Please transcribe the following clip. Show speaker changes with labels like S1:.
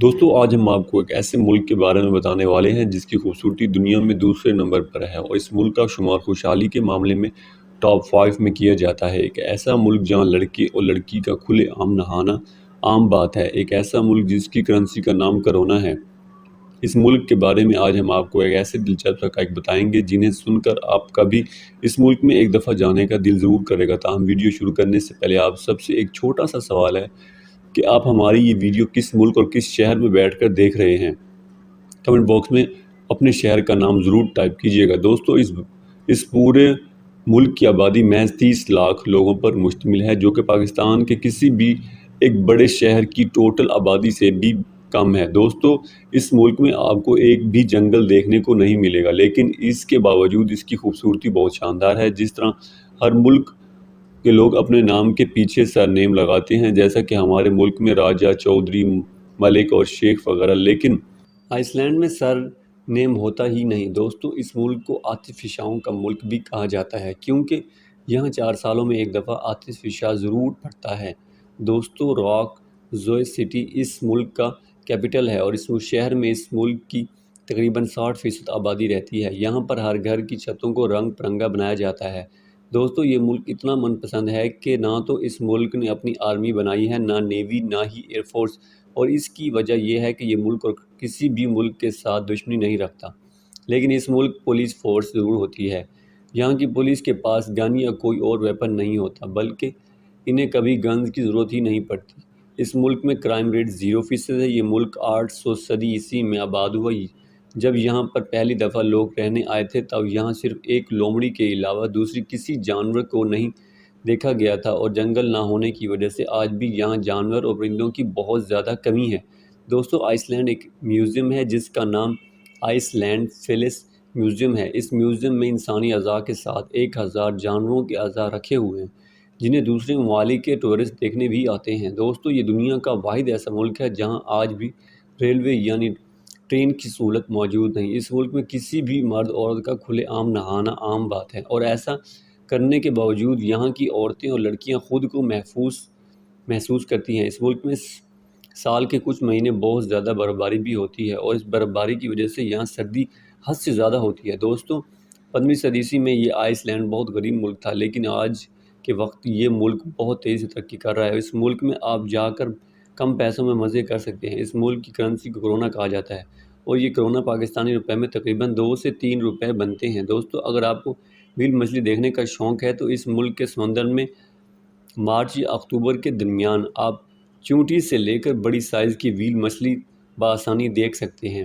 S1: دوستو آج ہم آپ کو ایک ایسے ملک کے بارے میں بتانے والے ہیں جس کی خوبصورتی دنیا میں دوسرے نمبر پر ہے اور اس ملک کا شمار خوشحالی کے معاملے میں ٹاپ 5 میں کیا جاتا ہے۔ ایک ایسا ملک جہاں لڑکے اور لڑکی کا کھلے عام نہانا عام بات ہے، ایک ایسا ملک جس کی کرنسی کا نام کرونا ہے۔ اس ملک کے بارے میں آج ہم آپ کو ایک ایسے دلچسپ حقائق بتائیں گے جنہیں سن کر آپ کا بھی اس ملک میں ایک دفعہ جانے کا دل ضرور کرے گا۔ تاہم ویڈیو شروع کرنے سے پہلے آپ سب سے ایک چھوٹا سا سوال ہے کہ آپ ہماری یہ ویڈیو کس ملک اور کس شہر میں بیٹھ کر دیکھ رہے ہیں؟ کمنٹ باکس میں اپنے شہر کا نام ضرور ٹائپ کیجیے گا۔ دوستو اس پورے ملک کی آبادی محض 30 لاکھ لوگوں پر مشتمل ہے، جو کہ پاکستان کے کسی بھی ایک بڑے شہر کی ٹوٹل آبادی سے بھی کم ہے۔ دوستو اس ملک میں آپ کو ایک بھی جنگل دیکھنے کو نہیں ملے گا، لیکن اس کے باوجود اس کی خوبصورتی بہت شاندار ہے۔ جس طرح ہر ملک کے لوگ اپنے نام کے پیچھے سر نیم لگاتے ہیں، جیسا کہ ہمارے ملک میں راجہ، چودھری، ملک اور شیخ وغیرہ، لیکن آئس لینڈ میں سر نیم ہوتا ہی نہیں۔ دوستو اس ملک کو آتش فشاؤں کا ملک بھی کہا جاتا ہے، کیونکہ یہاں 4 سالوں میں ایک دفعہ آتش فشاں ضرور پڑتا ہے۔ دوستو راک جوئے سٹی اس ملک کا کیپٹل ہے اور اس شہر میں اس ملک کی تقریباً 60% آبادی رہتی ہے۔ یہاں پر ہر گھر کی چھتوں کو رنگ برنگا بنایا جاتا ہے۔ دوستو یہ ملک اتنا من پسند ہے کہ نہ تو اس ملک نے اپنی آرمی بنائی ہے، نہ نیوی، نہ ہی ایئر فورس، اور اس کی وجہ یہ ہے کہ یہ ملک اور کسی بھی ملک کے ساتھ دشمنی نہیں رکھتا، لیکن اس ملک پولیس فورس ضرور ہوتی ہے۔ یہاں کی پولیس کے پاس گن یا کوئی اور ویپن نہیں ہوتا، بلکہ انہیں کبھی گنز کی ضرورت ہی نہیں پڑتی۔ اس ملک میں کرائم ریٹ 0% ہے۔ یہ ملک 800 صدی عیسوی میں آباد ہوا۔ جب یہاں پر پہلی دفعہ لوگ رہنے آئے تھے تب یہاں صرف ایک لومڑی کے علاوہ دوسری کسی جانور کو نہیں دیکھا گیا تھا، اور جنگل نہ ہونے کی وجہ سے آج بھی یہاں جانور اور پرندوں کی بہت زیادہ کمی ہے۔ دوستو آئس لینڈ ایک میوزیم ہے جس کا نام آئس لینڈ فیلس میوزیم ہے۔ اس میوزیم میں انسانی اعضاء کے ساتھ 1000 جانوروں کے اعضاء رکھے ہوئے ہیں، جنہیں دوسرے ممالک کے ٹورسٹ دیکھنے بھی آتے ہیں۔ دوستو یہ دنیا کا واحد ایسا ملک ہے جہاں آج بھی ریلوے یعنی ٹرین کی سہولت موجود نہیں۔ اس ملک میں کسی بھی مرد عورت کا کھلے عام نہانا عام بات ہے، اور ایسا کرنے کے باوجود یہاں کی عورتیں اور لڑکیاں خود کو محسوس کرتی ہیں۔ اس ملک میں سال کے کچھ مہینے بہت زیادہ برفباری بھی ہوتی ہے، اور اس برفباری کی وجہ سے یہاں سردی حد سے زیادہ ہوتی ہے۔ دوستو 15ویں صدی میں یہ آئس لینڈ بہت غریب ملک تھا، لیکن آج کے وقت یہ ملک بہت تیزی سے ترقی کر رہا ہے۔ اس ملک میں آپ جا کر کم پیسوں میں مزے کر سکتے ہیں۔ اس ملک کی کرنسی کو کرونا کہا جاتا ہے، اور یہ کرونا پاکستانی روپے میں تقریباً 2 سے 3 روپے بنتے ہیں۔ دوستو اگر آپ کو ویل مچھلی دیکھنے کا شوق ہے تو اس ملک کے سمندر میں مارچ یا اکتوبر کے درمیان آپ چونٹی سے لے کر بڑی سائز کی ویل مچھلی بآسانی دیکھ سکتے ہیں۔